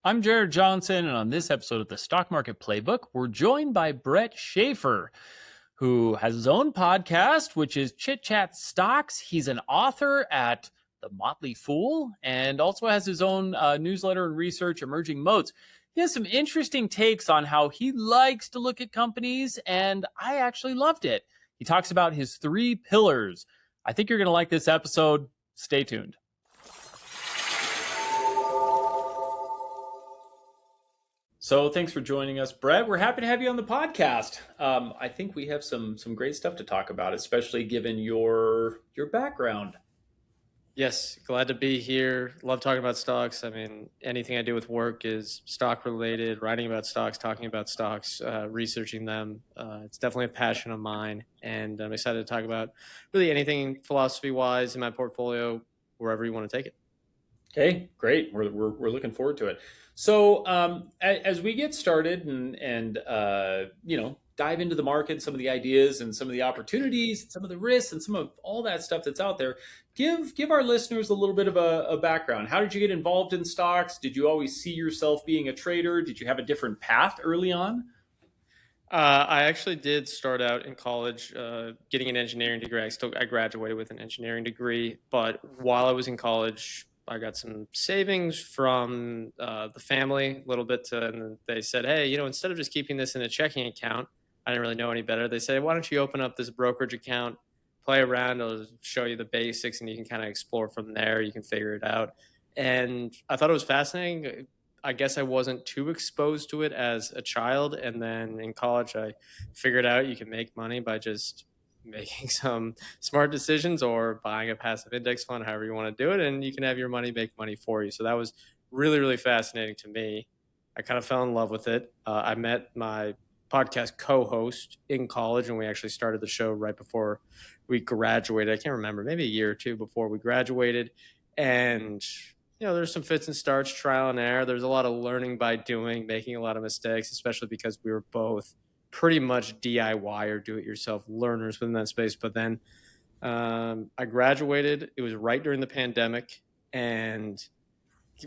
I'm Jared Johnson, and on this episode of the Stock Market Playbook, we're joined by Brett Schafer, who has his own podcast, which is Chit Chat Stocks. He's an author at the Motley Fool and also has his own newsletter and research, Emerging Moats. He has some interesting takes on how he likes to look at companies, and I actually loved it. He talks about his 3 pillars. I think you're going to like this episode. Stay tuned. So thanks for joining us, Brett. We're happy to have you on the podcast. I think we have some great stuff to talk about, especially given your background. Yes, glad to be here. Love talking about stocks. I mean, anything I do with work is stock related, writing about stocks, talking about stocks, researching them. It's definitely a passion of mine. And I'm excited to talk about really anything philosophy wise in my portfolio, wherever you want to take it. Okay, great. We're looking forward to it. So as we get started and dive into the market, some of the ideas and some of the opportunities, some of the risks, and some of all that stuff that's out there, give our listeners a little bit of a background. How did you get involved in stocks? Did you always see yourself being a trader? Did you have a different path early on? I actually did start out in college getting an engineering degree. I graduated with an engineering degree, but while I was in college, I got some savings from the family a little bit, and they said, hey, instead of just keeping this in a checking account, I didn't really know any better. They said, why don't you open up this brokerage account, play around, it'll show you the basics, and you can kind of explore from there. You can figure it out. And I thought it was fascinating. I guess I wasn't too exposed to it as a child. And then in college, I figured out you can make money by just making some smart decisions or buying a passive index fund, however you want to do it. And you can have your money make money for you. So that was really, really fascinating to me. I kind of fell in love with it. I met my podcast co-host in college, and we actually started the show right before we graduated. I can't remember, maybe a year or two before we graduated. And there's some fits and starts, trial and error. There's a lot of learning by doing, making a lot of mistakes, especially because we were both pretty much DIY or do-it-yourself learners within that space. But then I graduated. It was right during the pandemic, and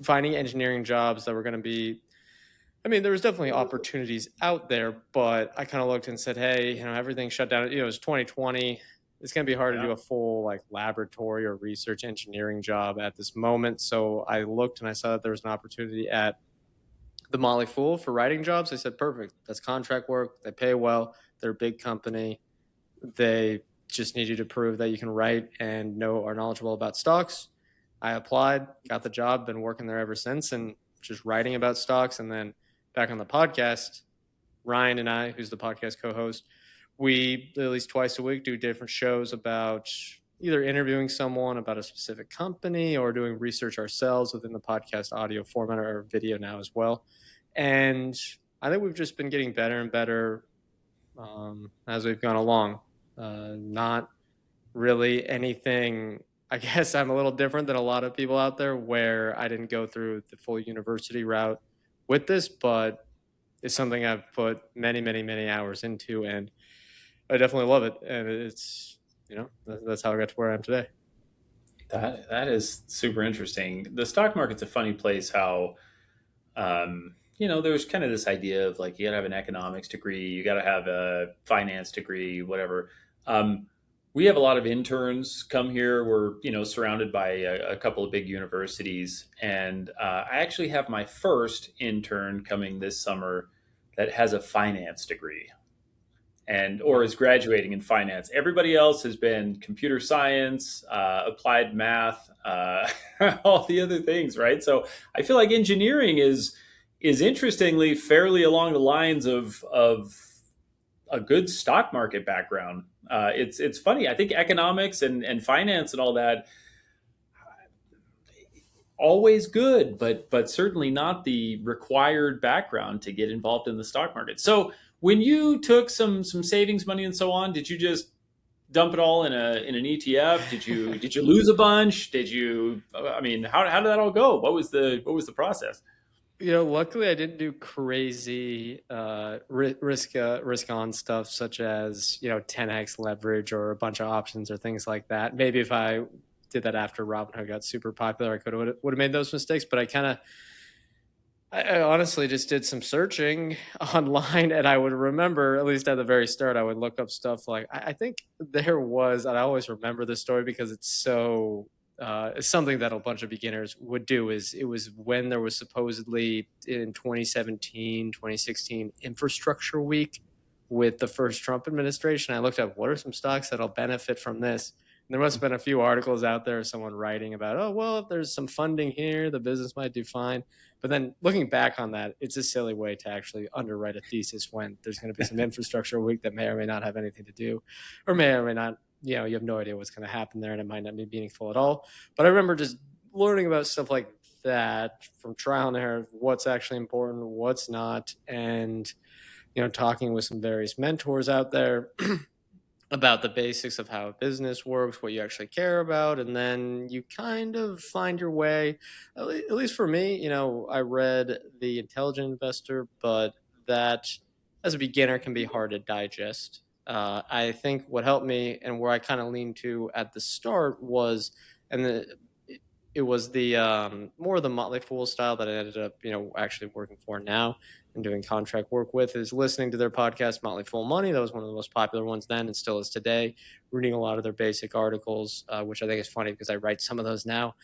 finding engineering jobs that were going to be, there was definitely opportunities out there, but I kind of looked and said, hey, everything shut down. It was 2020. It's going to be hard to do a full laboratory or research engineering job at this moment. So I looked and I saw that there was an opportunity at the Motley Fool for writing jobs. I said, perfect. That's contract work. They pay well. They're a big company. They just need you to prove that you can write and are knowledgeable about stocks. I applied, got the job, been working there ever since, and just writing about stocks. And then back on the podcast, Ryan and I, who's the podcast co-host, we at least twice a week do different shows about either interviewing someone about a specific company or doing research ourselves within the podcast audio format or video now as well. And I think we've just been getting better and better as we've gone along. Not really anything. I guess I'm a little different than a lot of people out there where I didn't go through the full university route with this, but it's something I've put many, many, many hours into, and I definitely love it. And it's, that's how I got to where I am today. That is super interesting. The stock market's a funny place. How there's kind of this idea of you got to have an economics degree, you got to have a finance degree, whatever. We have a lot of interns come here. We're surrounded by a couple of big universities, and I actually have my first intern coming this summer that has a finance degree or is graduating in finance. Everybody else has been computer science, applied math, all the other things, right? So I feel like engineering is interestingly fairly along the lines of a good stock market background. It's funny. I think economics and finance and all that, always good, but certainly not the required background to get involved in the stock market. So when you took some savings money and so on, did you just dump it all in an ETF? Did you lose a bunch? How did that all go? What was the process? Luckily I didn't do crazy risk on stuff such as 10x leverage or a bunch of options or things like that. Maybe if I did that after Robinhood got super popular, I would have made those mistakes. But I kind of I honestly just did some searching online, and I would remember, at least at the very start, I would look up stuff like I think there was, and I always remember this story because it's so it's something that a bunch of beginners would do. Is it was when there was supposedly in 2017, 2016 infrastructure week with the first Trump administration. I looked up what are some stocks that'll benefit from this. And there must have been a few articles out there of someone writing about, oh well, if there's some funding here, the business might do fine. But then looking back on that, it's a silly way to actually underwrite a thesis when there's going to be some infrastructure week that may or may not have anything to do, or may or may not, you have no idea what's going to happen there and it might not be meaningful at all. But I remember just learning about stuff like that from trial and error, what's actually important, what's not, and, talking with some various mentors out there about the basics of how a business works, what you actually care about, and then you kind of find your way. At least for me, I read The Intelligent Investor, but that as a beginner can be hard to digest. I think what helped me and where I kind of leaned to at the start was, and it was the more of the Motley Fool style that I ended up, actually working for now and doing contract work with, is listening to their podcast, Motley Fool Money. That was one of the most popular ones then and still is today. Reading a lot of their basic articles, which I think is funny because I write some of those now,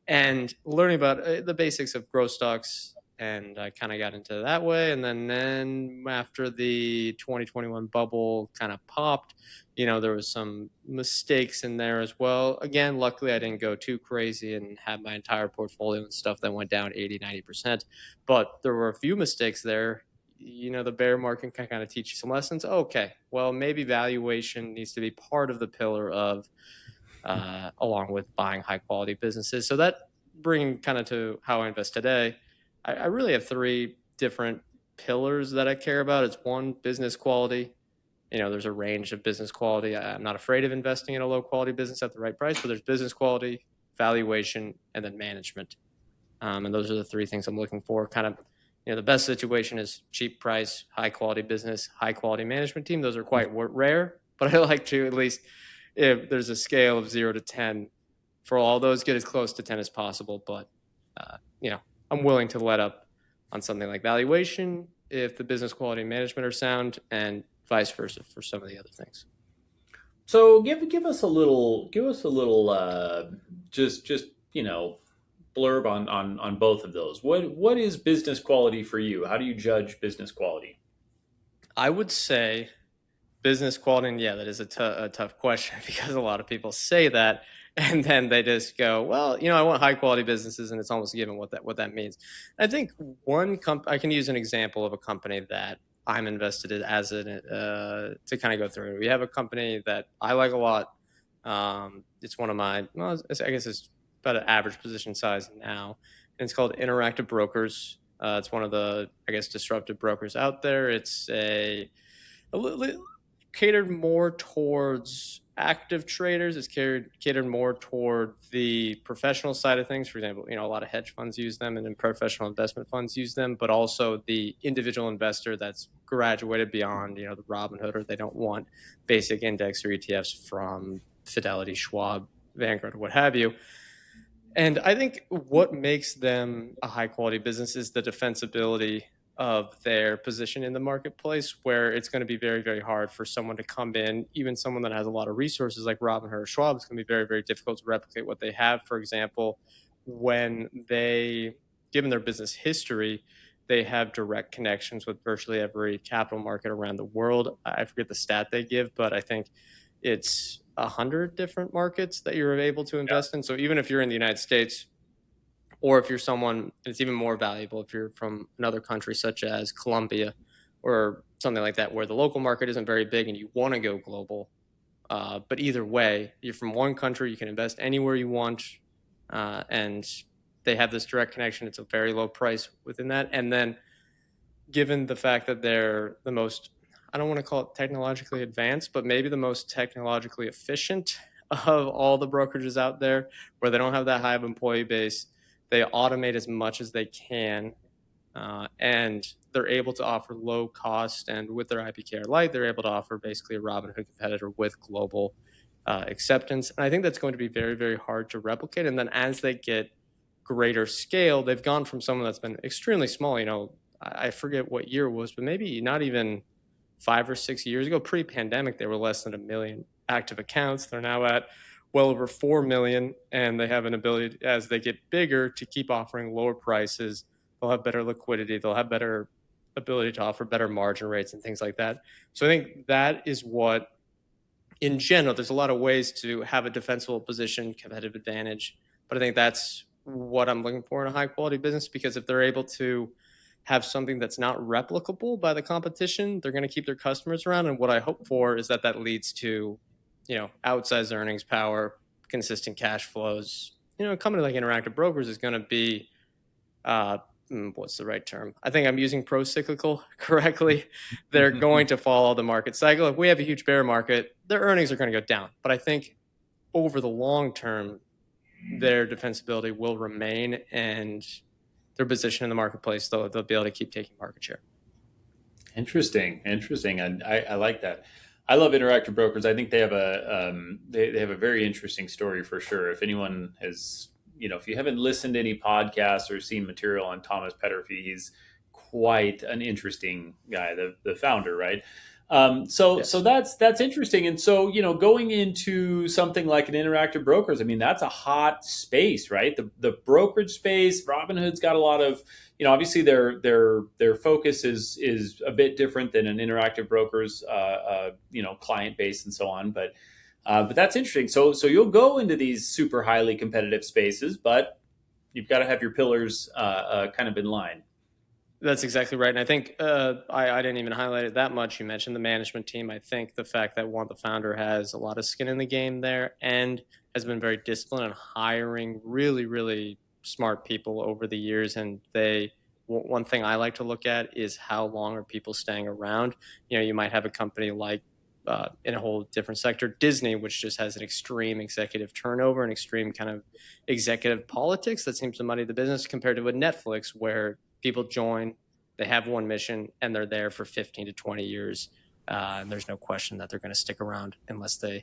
and learning about the basics of growth stocks. And I kind of got into that way. And then after the 2021 bubble kind of popped, there was some mistakes in there as well. Again, luckily I didn't go too crazy and have my entire portfolio and stuff that went down 80, 90%. But there were a few mistakes there. The bear market can kind of teach you some lessons. Okay, well, maybe valuation needs to be part of the pillar of, along with buying high quality businesses. So that bringing kind of to how I invest today, I really have three different pillars that I care about. It's one, business quality. There's a range of business quality. I'm not afraid of investing in a low quality business at the right price, but there's business quality, valuation, and then management. And those are the three things I'm looking for. Kind of, the best situation is cheap price, high quality business, high quality management team. Those are quite rare, but I like to, at least if there's a scale of 0 to 10, for all those, get as close to 10 as possible. But, uh, you know, I'm willing to let up on something like valuation if the business quality and management are sound, and vice versa for some of the other things. So give us a little just blurb on both of those. What is business quality for you? How do you judge business quality? I would say business quality, and yeah, that is a tough question because a lot of people say that, and then they just go, well, I want high quality businesses, and it's almost a given what that means. I think I can use an example of a company that I'm invested in to kind of go through. We have a company that I like a lot. It's one of my, well, I guess it's about an average position size now, and it's called Interactive Brokers. It's one of the, I guess, disruptive brokers out there. It's a little catered more towards active traders. It's catered more toward the professional side of things. For example, a lot of hedge funds use them, and then professional investment funds use them, but also the individual investor that's graduated beyond, the Robinhood, or they don't want basic index or ETFs from Fidelity, Schwab, Vanguard, or what have you. And I think what makes them a high quality business is the defensibility of their position in the marketplace, where it's going to be very, very hard for someone to come in, even someone that has a lot of resources like Robinhood or Schwab. It's going to be very, very difficult to replicate what they have. For example, when given their business history, they have direct connections with virtually every capital market around the world. I forget the stat they give, but I think it's 100 different markets that you're able to invest in. So even if you're in the United States, or if you're someone, it's even more valuable if you're from another country such as Colombia or something like that, where the local market isn't very big and you want to go global. But either way, you're from one country, you can invest anywhere you want, and they have this direct connection. It's a very low price within that. And then given the fact that they're the most, I don't want to call it technologically advanced, but maybe the most technologically efficient of all the brokerages out there, where they don't have that high of employee base. They automate as much as they can, and they're able to offer low cost. And with their IPKR Lite, they're able to offer basically a Robinhood competitor with global acceptance. And I think that's going to be very, very hard to replicate. And then as they get greater scale, they've gone from someone that's been extremely small. I forget what year it was, but maybe not even 5 or 6 years ago, pre-pandemic, they were less than 1 million active accounts. They're now at well over 4 million, and they have an ability, as they get bigger, to keep offering lower prices. They'll have better liquidity. They'll have better ability to offer better margin rates and things like that. So I think that is what, in general, there's a lot of ways to have a defensible position, competitive advantage. But I think that's what I'm looking for in a high quality business, because if they're able to have something that's not replicable by the competition, they're going to keep their customers around. And what I hope for is that leads to, outsized earnings power, consistent cash flows. A company like Interactive Brokers is going to be, what's the right term? I think I'm using pro-cyclical correctly. They're going to follow the market cycle. If we have a huge bear market, their earnings are going to go down. But I think over the long term, their defensibility will remain, and their position in the marketplace, they'll be able to keep taking market share. Interesting. And I like that. I love Interactive Brokers. I think they have they have a very interesting story for sure. If anyone has, if you haven't listened to any podcasts or seen material on Thomas Petterfy, he's quite an interesting guy, the founder, right? Yes. So that's interesting. And so, going into something like an Interactive Brokers, I mean, that's a hot space, right? The brokerage space, Robinhood's got a lot of, obviously their focus is a bit different than an Interactive Brokers, client base and so on. But that's interesting. So you'll go into these super highly competitive spaces, but you've got to have your pillars kind of in line. That's exactly right. And I think I didn't even highlight it that much. You mentioned the management team. I think the fact that the founder has a lot of skin in the game there and has been very disciplined in hiring really, really smart people over the years. And one thing I like to look at is how long are people staying around. You might have a company like in a whole different sector, Disney, which just has an extreme executive turnover and extreme kind of executive politics that seems to muddy the business, compared to a Netflix where people join, they have one mission, and they're there for 15 to 20 years. And there's no question that they're going to stick around unless they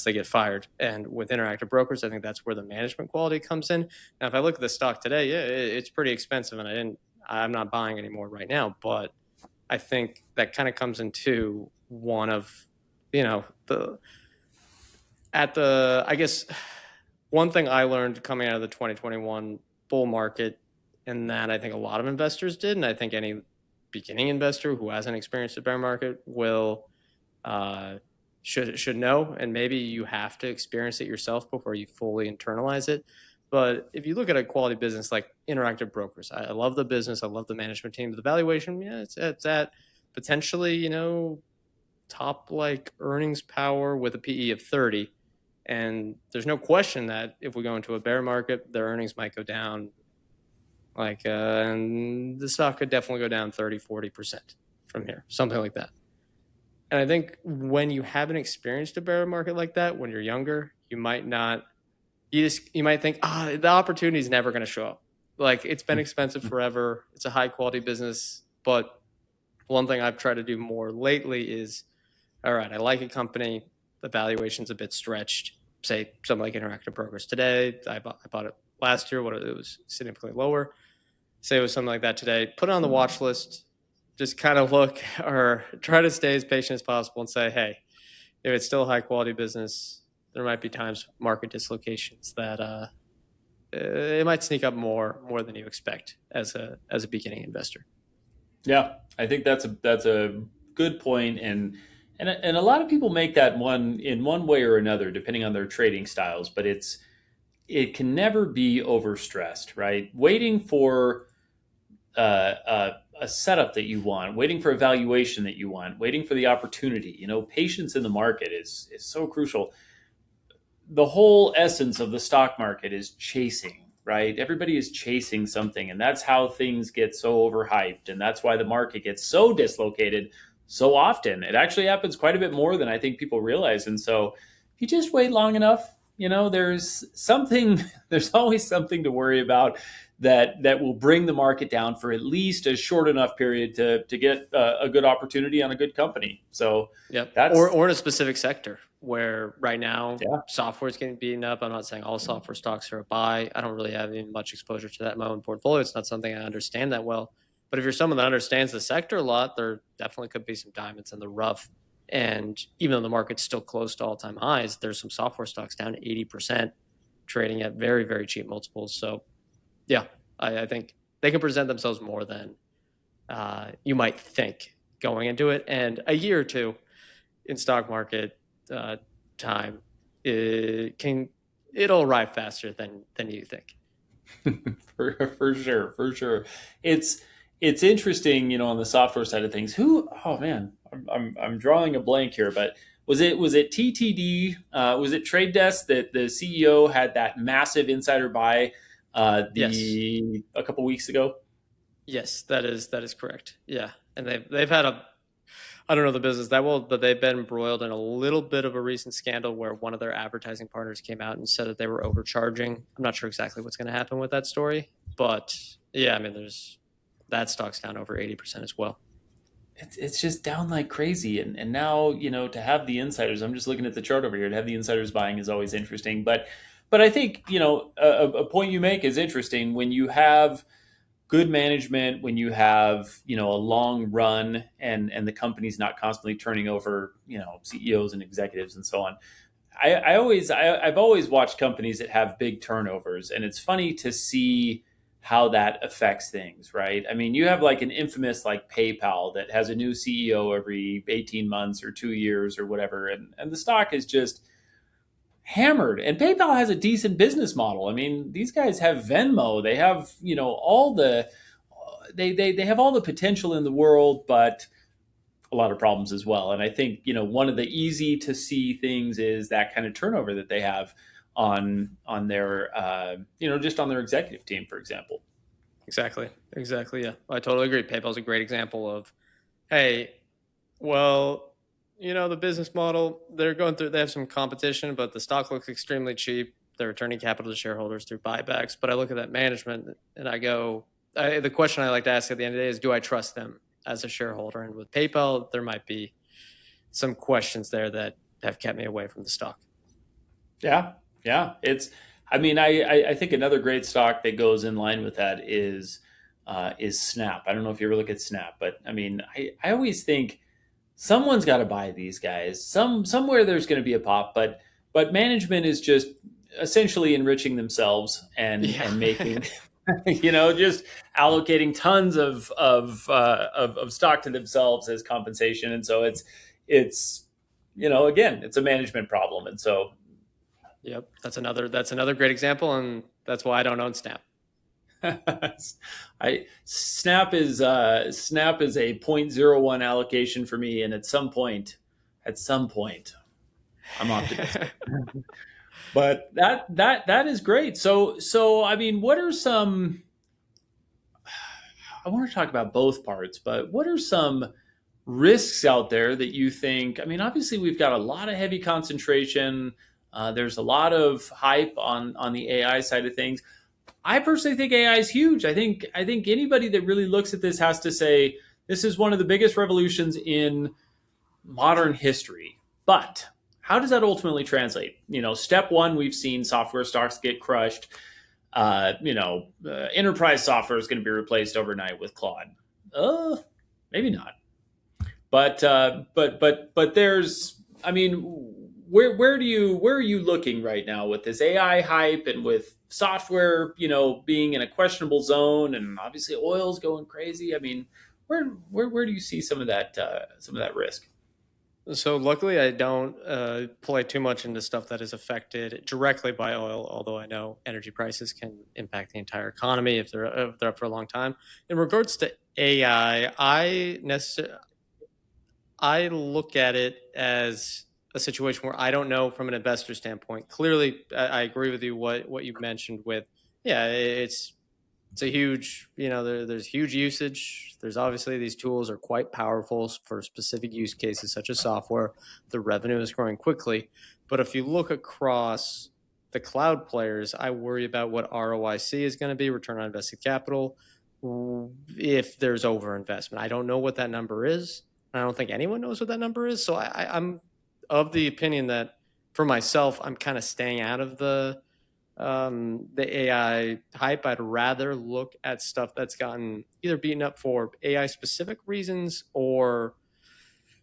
get fired. And with Interactive Brokers, I think that's where the management quality comes in. Now, if I look at the stock today, yeah, it's pretty expensive, and I'm not buying anymore right now. But I think that kind of comes into one of, I guess one thing I learned coming out of the 2021 bull market, and that I think a lot of investors did, and I think any beginning investor who hasn't experienced a bear market will should know, and maybe you have to experience it yourself before you fully internalize it. But if you look at a quality business like Interactive Brokers, I love the business, I love the management team, the valuation, yeah, it's at potentially top like earnings power with a PE of 30, and there's no question that if we go into a bear market, their earnings might go down. And the stock could definitely go down 30-40% from here, something like that. And I think when you haven't experienced a bear market like that, when you're younger, you might not, you might think, the opportunity is never going to show up. Like, it's been expensive forever. It's a high quality business. But one thing I've tried to do more lately is, all right, I like a company, the valuation's a bit stretched. Say something like Interactive Brokers today, I bought it last year, it was significantly lower. Say it was something like that today, put it on the watch list, just kind of look or try to stay as patient as possible and say, hey, if it's still a high quality business, there might be times, market dislocations, that it might sneak up more than you expect as a beginning investor. Yeah, I think that's a good point, and a lot of people make that in one way or another, depending on their trading styles. But it can never be overstressed, right? Waiting for a setup that you want, waiting for a valuation that you want, waiting for the opportunity. Patience in the market is so crucial. The whole essence of the stock market is chasing, right? Everybody is chasing something, and that's how things get so overhyped, and that's why the market gets so dislocated so often. It actually happens quite a bit more than I think people realize. And so if you just wait long enough, there's something, there's always something to worry about that will bring the market down for at least a short enough period to get a good opportunity on a good company. So Yep. that's, Or in a specific sector where right now yeah. software is getting beaten up. I'm not saying all software stocks are a buy. I don't really have even much exposure to that in my own portfolio. It's not something I understand that well. But if you're someone that understands the sector a lot, there definitely could be some diamonds in the rough. And even though the market's still close to all-time highs, there's some software stocks down 80%, trading at very, very cheap multiples. So yeah, I think they can present themselves more than you might think going into it. And a year or two in stock market uh, time, it'll arrive faster than you think. For sure. It's it's interesting, on the software side of things. Who? Oh man, I'm drawing a blank here. But was it TTD? Was it Trade Desk that the CEO had that massive insider buy Yes, the a couple weeks ago? yes, that is correct. Yeah, and they've had a I don't know the business that well, but they've been embroiled in a little bit of a recent scandal where one of their advertising partners came out and said that they were overcharging. I'm not sure exactly what's going to happen with that story, but yeah, I mean, there's that stock's down over 80% as well. It's just down like crazy, and now to have the insiders. I'm just looking at the chart over here. To have the insiders buying is always interesting, but I think a point you make is interesting when you have good management, when you have a long run, and the company's not constantly turning over CEOs and executives and so on. I've always watched companies that have big turnovers, and it's funny to see how that affects things, right? I mean, you have like an infamous like PayPal that has a new CEO every 18 months or 2 years or whatever, and the stock is just hammered. And PayPal has a decent business model. I mean, these guys have Venmo. They have, all the they have all the potential in the world, but a lot of problems as well. And I think, one of the easy to see things is that kind of turnover that they have on their just on their executive team, for example. Exactly. Exactly. Yeah. I totally agree. PayPal's a great example of, hey, well, the business model, they're going through, they have some competition, but the stock looks extremely cheap. They're returning capital to shareholders through buybacks. But I look at that management and I go, the question I like to ask at the end of the day is, do I trust them as a shareholder? And with PayPal, there might be some questions there that have kept me away from the stock. Yeah, yeah. I mean, I think another great stock that goes in line with that is Snap. I don't know if you ever look at Snap, but I mean, I always think someone's got to buy these guys. Somewhere there's going to be a pop, but management is just essentially enriching themselves Yeah. and making just allocating tons of stock to themselves as compensation, and so it's again, it's a management problem, and so Yep. That's another great example. And that's why I don't own Snap. I Snap is a point zero 0.01 allocation for me, and at some point, I'm optimistic. But that is great. So I mean, what are some? I want to talk about both parts, but what are some risks out there that you think? I mean, obviously we've got a lot of heavy concentration. There's a lot of hype on the AI side of things. I personally think AI is huge. I think anybody that really looks at this has to say this is one of the biggest revolutions in modern history. But how does that ultimately translate? Step one, we've seen software stocks get crushed. Enterprise software is going to be replaced overnight with Claude. Maybe not. But there's, I mean, where are you looking right now with this AI hype and with software, being in a questionable zone, and obviously oil's going crazy. I mean, where do you see some of that risk? So luckily, I don't play too much into stuff that is affected directly by oil. Although I know energy prices can impact the entire economy if they're up for a long time. In regards to AI, I look at it as a situation where I don't know from an investor standpoint. Clearly, I agree with you what you mentioned with yeah, it's a huge there's huge usage. There's obviously these tools are quite powerful for specific use cases such as software. The revenue is growing quickly, but if you look across the cloud players, I worry about what ROIC is going to be, return on invested capital, if there's overinvestment. I don't know what that number is. I don't think anyone knows what that number is. So I'm of the opinion that for myself, I'm kind of staying out of the AI hype. I'd rather look at stuff that's gotten either beaten up for AI specific reasons or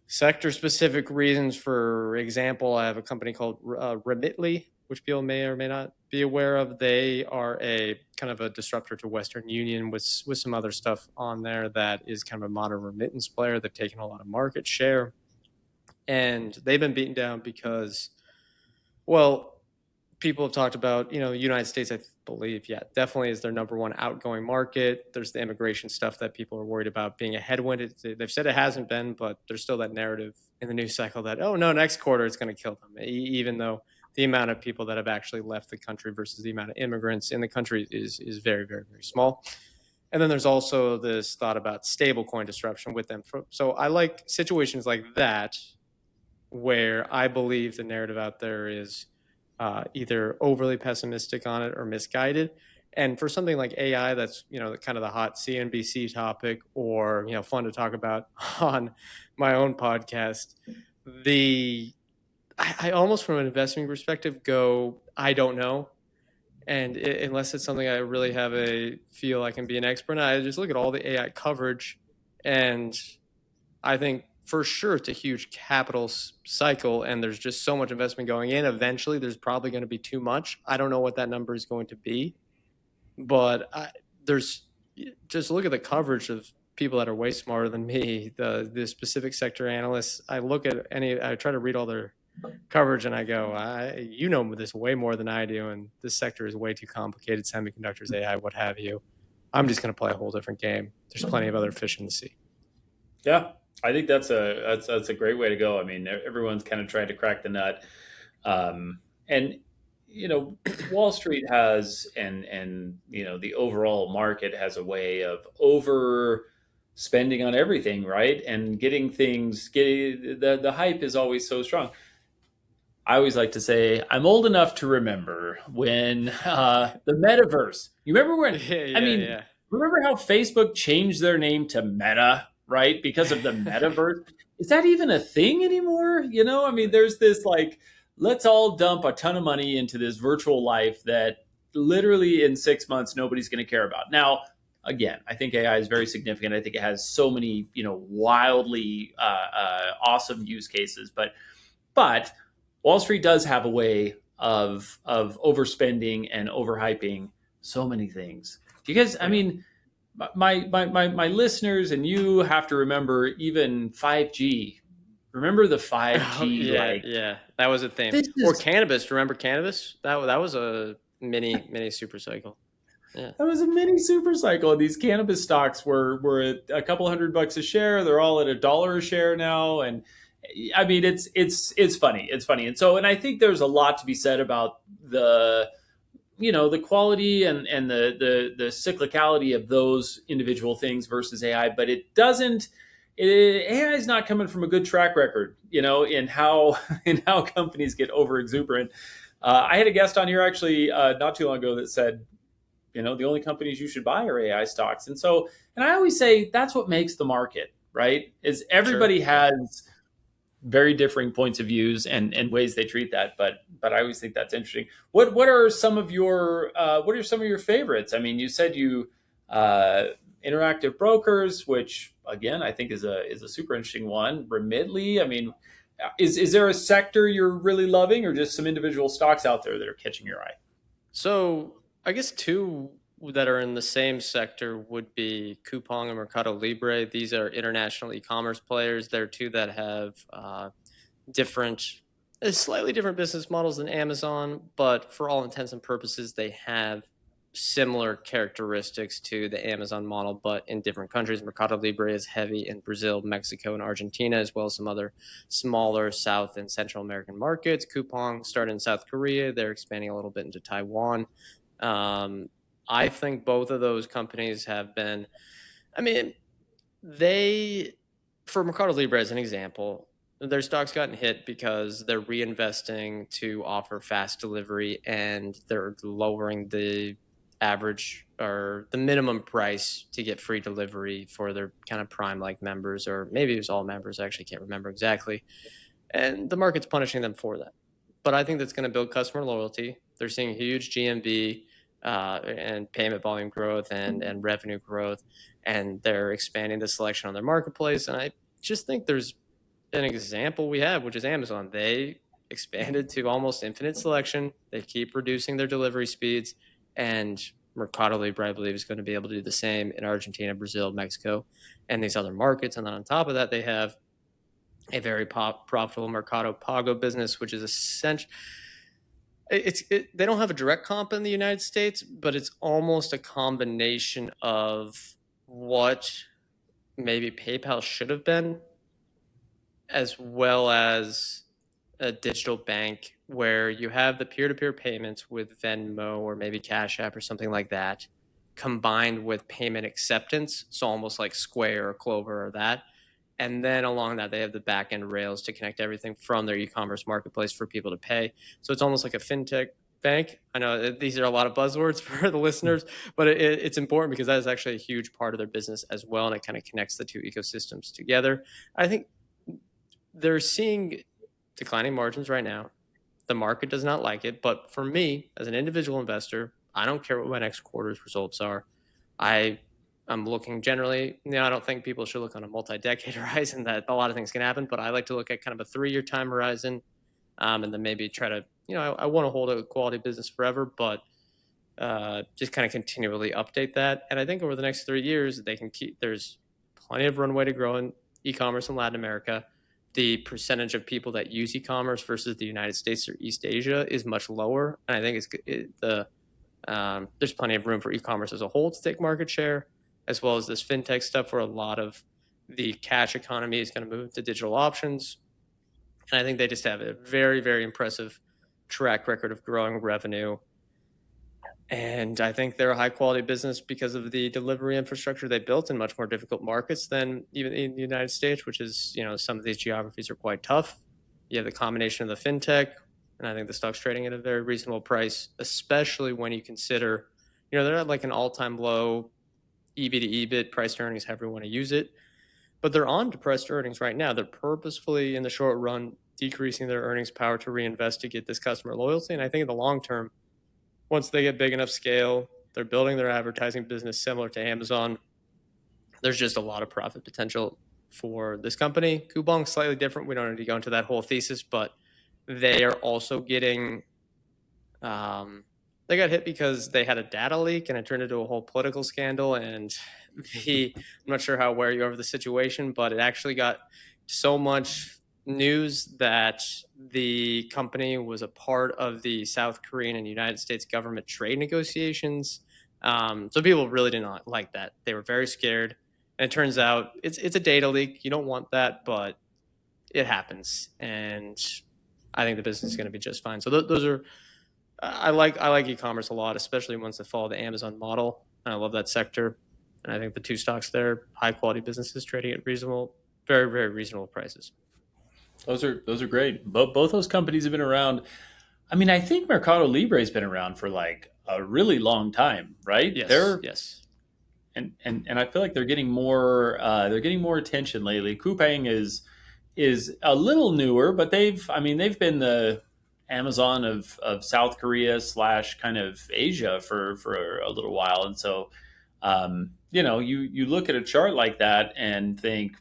sector specific reasons. For example, I have a company called Remitly, which people may or may not be aware of. They are a kind of a disruptor to Western Union with some other stuff on there that is kind of a modern remittance player. They've taken a lot of market share, and they've been beaten down because, well, people have talked about, the United States, I believe, yeah, definitely is their number one outgoing market. There's the immigration stuff that people are worried about being a headwind. They've said it hasn't been, but there's still that narrative in the news cycle that, oh, no, next quarter it's going to kill them, even though the amount of people that have actually left the country versus the amount of immigrants in the country is very, very, very small. And then there's also this thought about stablecoin disruption with them. So I like situations like that where I believe the narrative out there is either overly pessimistic on it or misguided. And for something like AI, that's kind of the hot CNBC topic, or fun to talk about on my own podcast. I almost, from an investing perspective, go, I don't know. And unless it's something I really have a feel I can be an expert in, I just look at all the AI coverage, and I think for sure it's a huge capital cycle, and there's just so much investment going in. Eventually, there's probably going to be too much. I don't know what that number is going to be, but there's just look at the coverage of people that are way smarter than me, the specific sector analysts. I try to read all their coverage, and I go, you know this way more than I do, and this sector is way too complicated. Semiconductors, AI, what have you. I'm just going to play a whole different game. There's plenty of other fish in the sea. Yeah, I think that's a great way to go. I mean, everyone's kind of trying to crack the nut, and Wall Street has, and the overall market has a way of over spending on everything, right? And getting the hype is always so strong. I always like to say I'm old enough to remember when the metaverse. You remember when? I mean, Yeah. remember how Facebook changed their name to Meta, right? Because of the metaverse. Is that even a thing anymore? I mean, there's this like, let's all dump a ton of money into this virtual life that literally in 6 months nobody's going to care about. Now, again, I think AI is very significant. I think it has so many, wildly awesome use cases, but Wall Street does have a way of overspending and overhyping so many things. Do you guys? I mean, my listeners and you have to remember even 5G. Remember the Oh 5G? yeah, Like yeah, that was a thing. this Or is cannabis. Remember cannabis? That was a mini super cycle. Yeah. that was a mini super cycle. These cannabis stocks were at a couple $100 a share. They're all at $1 a share now, and I mean it's funny. It's funny, and I think there's a lot to be said about the quality and the cyclicality of those individual things versus AI, but it doesn't. AI is not coming from a good track record, in how in how companies get over exuberant. I had a guest on here actually not too long ago that said, the only companies you should buy are AI stocks, and I always say that's what makes the market, right? Is Sure. everybody has very differing points of views and ways they treat that. But I always think that's interesting. What are some of your favorites? I mean, you said you interactive brokers, which again I think is a super interesting one. Remitly. I mean, is there a sector you're really loving, or just some individual stocks out there that are catching your eye? So I guess two that are in the same sector would be Coupang and Mercado Libre. These are international e-commerce players. They're two that have different, slightly different business models than Amazon, but for all intents and purposes, they have similar characteristics to the Amazon model, but in different countries. Mercado Libre is heavy in Brazil, Mexico, and Argentina, as well as some other smaller South and Central American markets. Coupang started in South Korea. They're expanding a little bit into Taiwan. I think both of those companies have been, I mean, for Mercado Libre as an example, their stock's gotten hit because they're reinvesting to offer fast delivery, and they're lowering the average or the minimum price to get free delivery for their kind of prime like members, or maybe it was all members. I actually can't remember exactly. And the market's punishing them for that. But I think that's going to build customer loyalty. They're seeing huge GMV and payment volume growth and revenue growth, and they're expanding the selection on their marketplace. And I just think there's an example we have, which is Amazon. They expanded to almost infinite selection. They keep reducing their delivery speeds, and Mercado Libre, I believe, is going to be able to do the same in Argentina, Brazil, Mexico, and these other markets. And then on top of that, they have a very profitable Mercado Pago business, which is essential. They don't have a direct comp in the United States, but it's almost a combination of what maybe PayPal should have been, as well as a digital bank where you have the peer-to-peer payments with Venmo or maybe Cash App or something like that, combined with payment acceptance, so almost like Square or Clover or that. And then along that, they have the back end rails to connect everything from their e-commerce marketplace for people to pay. So it's almost like a fintech bank. I know these are a lot of buzzwords for the listeners, but it's important because that is actually a huge part of their business as well, and it kind of connects the two ecosystems together. I think they're seeing declining margins right now. The market does not like it, but for me as an individual investor, I don't care what my next quarter's results are. I I'm looking generally, I don't think people should look on a multi-decade horizon that a lot of things can happen, but I like to look at kind of a 3-year time horizon, and then maybe try to, I want to hold a quality business forever, but just kind of continually update that. And I think over the next 3 years, they can keep, there's plenty of runway to grow in e-commerce in Latin America. The percentage of people that use e-commerce versus the United States or East Asia is much lower. And I think there's plenty of room for e-commerce as a whole to take market share, as well as this fintech stuff where a lot of the cash economy is going to move to digital options. And I think they just have a very, very impressive track record of growing revenue. And I think they're a high quality business because of the delivery infrastructure they built in much more difficult markets than even in the United States, which is, some of these geographies are quite tough. You have the combination of the fintech, and I think the stock's trading at a very reasonable price, especially when you consider, they're at like an all time low EV to EBIT, price to earnings, however you want to use it. But they're on depressed earnings right now. They're purposefully, in the short run, decreasing their earnings power to reinvest to get this customer loyalty. And I think in the long term, once they get big enough scale, they're building their advertising business similar to Amazon. There's just a lot of profit potential for this company. Coupang's slightly different. We don't need to go into that whole thesis, but they are also getting they got hit because they had a data leak and it turned into a whole political scandal. And I'm not sure how aware you are of the situation, but it actually got so much news that the company was a part of the South Korean and United States government trade negotiations. So people really did not like that. They were very scared. And it turns out it's a data leak. You don't want that, but it happens. And I think the business is going to be just fine. So those are, I like e-commerce a lot, especially ones that follow the Amazon model. And I love that sector. And I think the two stocks there, high quality businesses trading at reasonable, very, very reasonable prices. Those are great. Both those companies have been around. I mean, I think Mercado Libre has been around for like a really long time, right? Yes, yes. And I feel like they're getting more attention lately. Coupang is a little newer, but they've been the Amazon of South Korea slash kind of Asia for a little while. And so you look at a chart like that and think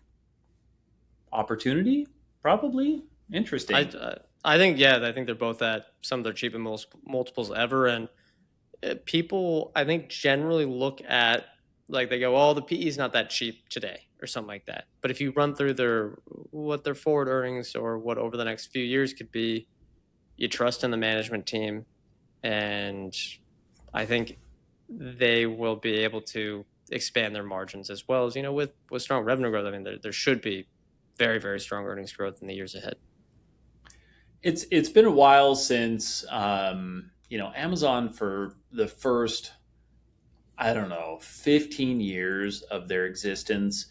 opportunity, probably interesting. I think, yeah, I think they're both at some of their cheapest multiples ever. And people, I think, generally look at, like, they go, oh, the PE is not that cheap today or something like that. But if you run through what their forward earnings or what over the next few years could be, you trust in the management team, and I think they will be able to expand their margins as well as, with strong revenue growth. I mean, there should be very, very strong earnings growth in the years ahead. It's been a while since Amazon, for the first, I don't know, 15 years of their existence,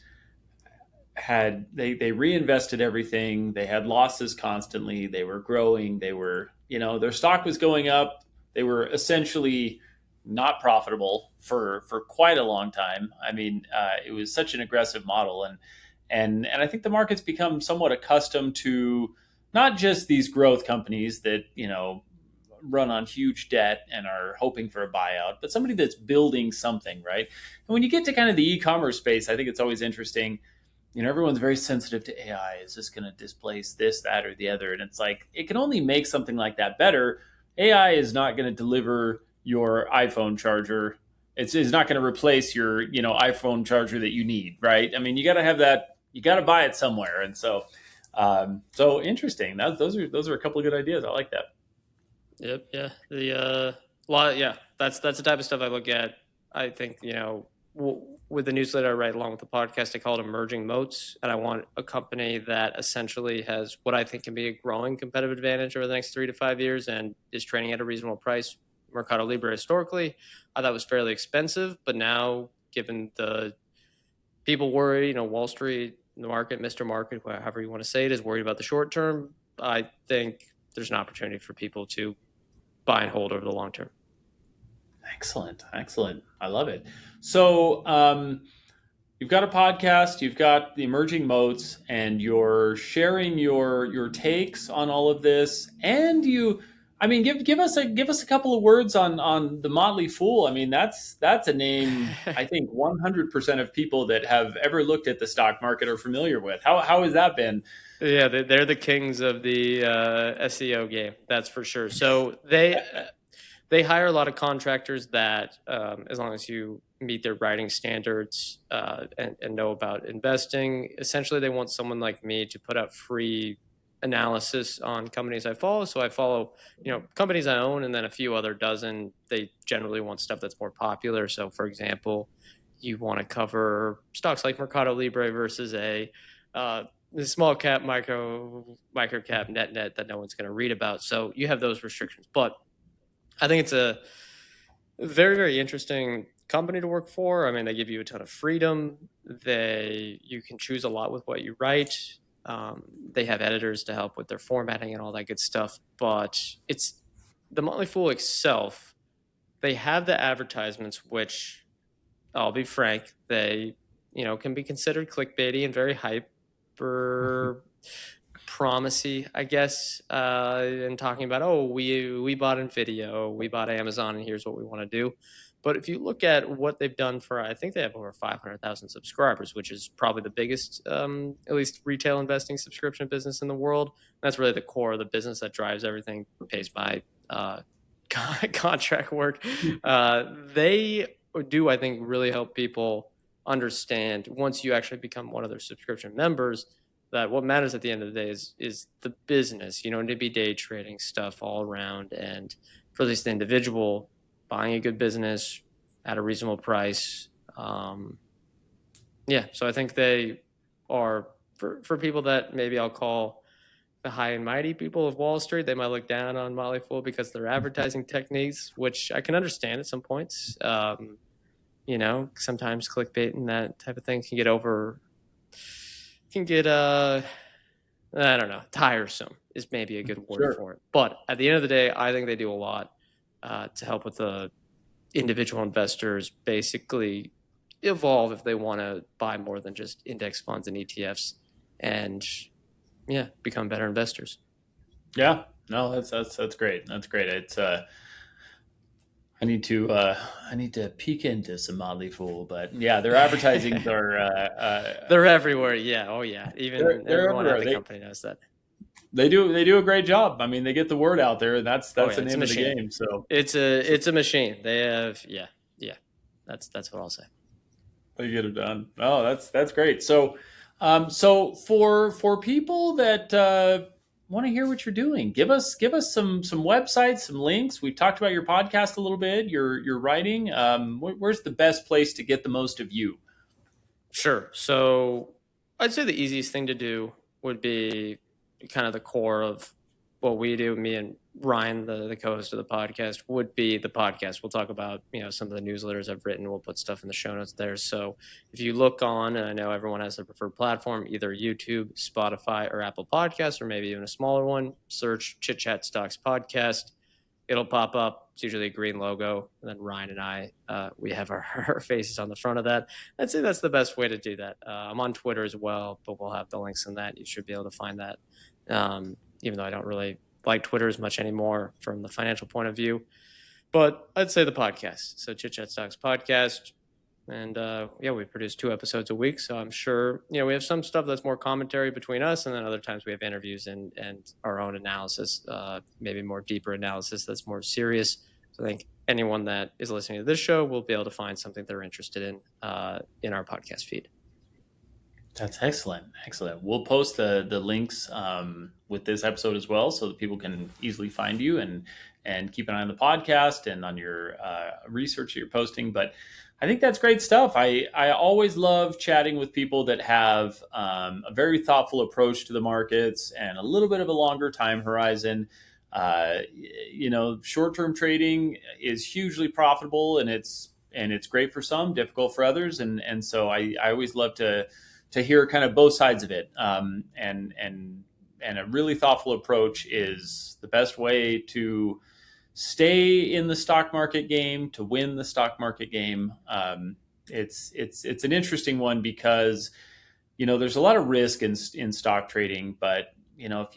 they reinvested everything. They had losses constantly. They were growing. They were, their stock was going up. They were essentially not profitable for quite a long time. I mean, it was such an aggressive model, and I think the market's become somewhat accustomed to not just these growth companies that run on huge debt and are hoping for a buyout, but somebody that's building something, right? And when you get to kind of the e-commerce space, I think it's always interesting. Everyone's very sensitive to AI. Is this going to displace this, that, or the other? And it's like, it can only make something like that better. AI is not going to deliver your iPhone charger. It's not going to replace your, iPhone charger that you need, right? I mean, you got to have that. You got to buy it somewhere. And so interesting. Those are a couple of good ideas. I like that. Yep. Yeah. Lot. Yeah. That's the type of stuff I look at. I think with the newsletter I write along with the podcast, I call it emerging moats, and I want a company that essentially has what I think can be a growing competitive advantage over the next 3 to 5 years and is trading at a reasonable price. Mercado Libre historically, I thought was fairly expensive, but now given the people worry, Wall Street, the market, Mr. Market, however you want to say it, is worried about the short term. I think there's an opportunity for people to buy and hold over the long term. Excellent. Excellent. I love it. So, you've got a podcast, you've got the emerging moats, and you're sharing your takes on all of this. And give us a couple of words on the Motley Fool. I mean, that's a name I think 100% of people that have ever looked at the stock market are familiar with. How has that been? Yeah, they're the kings of the SEO game. That's for sure. So they hire a lot of contractors that, as long as you meet their writing standards and know about investing, essentially they want someone like me to put out free analysis on companies I follow. So I follow, companies I own and then a few other dozen. They generally want stuff that's more popular. So, for example, you want to cover stocks like Mercado Libre versus the small cap, micro cap, net that no one's going to read about. So you have those restrictions, but I think it's a very, very interesting company to work for. I mean, they give you a ton of freedom. You can choose a lot with what you write. They have editors to help with their formatting and all that good stuff. But it's the Motley Fool itself. They have the advertisements, which I'll be frank, they can be considered clickbaity and very hyper promisey, I guess, and talking about, oh, we bought Nvidia, we bought Amazon, and here's what we want to do. But if you look at what they've done I think they have over 500,000 subscribers, which is probably the biggest, at least retail investing subscription business in the world. And that's really the core of the business that drives everything, pays by contract work. They do, I think, really help people understand once you actually become one of their subscription members that what matters at the end of the day is the business, to be day trading stuff all around. And for at least the individual, buying a good business at a reasonable price. So I think they are, for people that maybe I'll call the high and mighty people of Wall Street, they might look down on Motley Fool because of their advertising techniques, which I can understand at some points. Sometimes clickbait and that type of thing can get I don't know, tiresome is maybe a good word for it. But at the end of the day, I think they do a lot to help with the individual investors basically evolve if they want to buy more than just index funds and ETFs and become better investors. Yeah, no, that's great. That's great. It's I need to peek into some Motley Fool, but yeah, their advertisings are they're everywhere. Yeah, oh yeah, even they're everyone everywhere. at the company knows that. They do a great job. I mean, they get the word out there, and that's the name of the game. So it's a machine. They have that's what I'll say. They get it done. Oh, that's great. So for people that want to hear what you're doing, give us some websites, some links. We've talked about your podcast a little bit, your writing. Where's the best place to get the most of you? Sure. So I'd say the easiest thing to do would be kind of the core of what we do, me and Ryan, the co-host of the podcast, would be the podcast. We'll talk about, some of the newsletters I've written. We'll put stuff in the show notes there. So if you look on, and I know everyone has their preferred platform, either YouTube, Spotify, or Apple Podcasts, or maybe even a smaller one, search Chit Chat Stocks Podcast. It'll pop up. It's usually a green logo. And then Ryan and I, we have our faces on the front of that. I'd say that's the best way to do that. I'm on Twitter as well, but we'll have the links in that. You should be able to find that. Even though I don't really like Twitter as much anymore from the financial point of view. But I'd say the podcast. So Chit Chat Stocks Podcast. And we produce 2 episodes a week. So I'm sure, we have some stuff that's more commentary between us. And then other times we have interviews and our own analysis, maybe more deeper analysis that's more serious. So I think anyone that is listening to this show will be able to find something they're interested in our podcast feed. That's excellent. Excellent. We'll post the links with this episode as well so that people can easily find you and keep an eye on the podcast and on your research that you're posting. But I think that's great stuff. I always love chatting with people that have a very thoughtful approach to the markets and a little bit of a longer time horizon. Short-term trading is hugely profitable and it's great for some, difficult for others. And so I always love to hear kind of both sides of it. And a really thoughtful approach is the best way to stay in the stock market game, to win the stock market game. It's an interesting one because, there's a lot of risk in stock trading, but if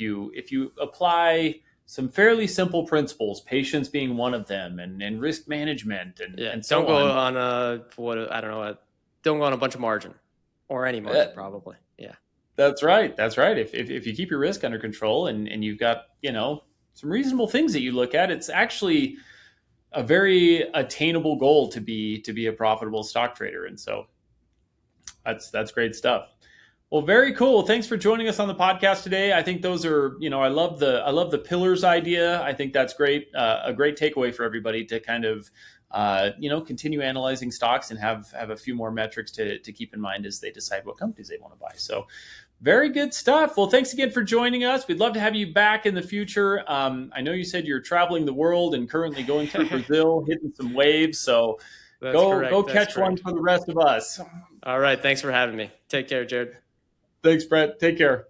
you apply some fairly simple principles, patience being one of them, and risk management, and so don't go on don't go on a bunch of margin or any margin, probably. Yeah, that's right. If you keep your risk under control and you've got some reasonable things that you look at, it's actually a very attainable goal to be a profitable stock trader. And so that's great stuff. Well, very cool. Thanks for joining us on the podcast today. I think those are, I love the pillars idea. I think that's great. A great takeaway for everybody to kind of, continue analyzing stocks and have a few more metrics to keep in mind as they decide what companies they want to buy. So very good stuff. Well, thanks again for joining us. We'd love to have you back in the future. I know you said you're traveling the world and currently going through Brazil, hitting some waves. So go catch one for the rest of us. All right. Thanks for having me. Take care, Jared. Thanks, Brett. Take care.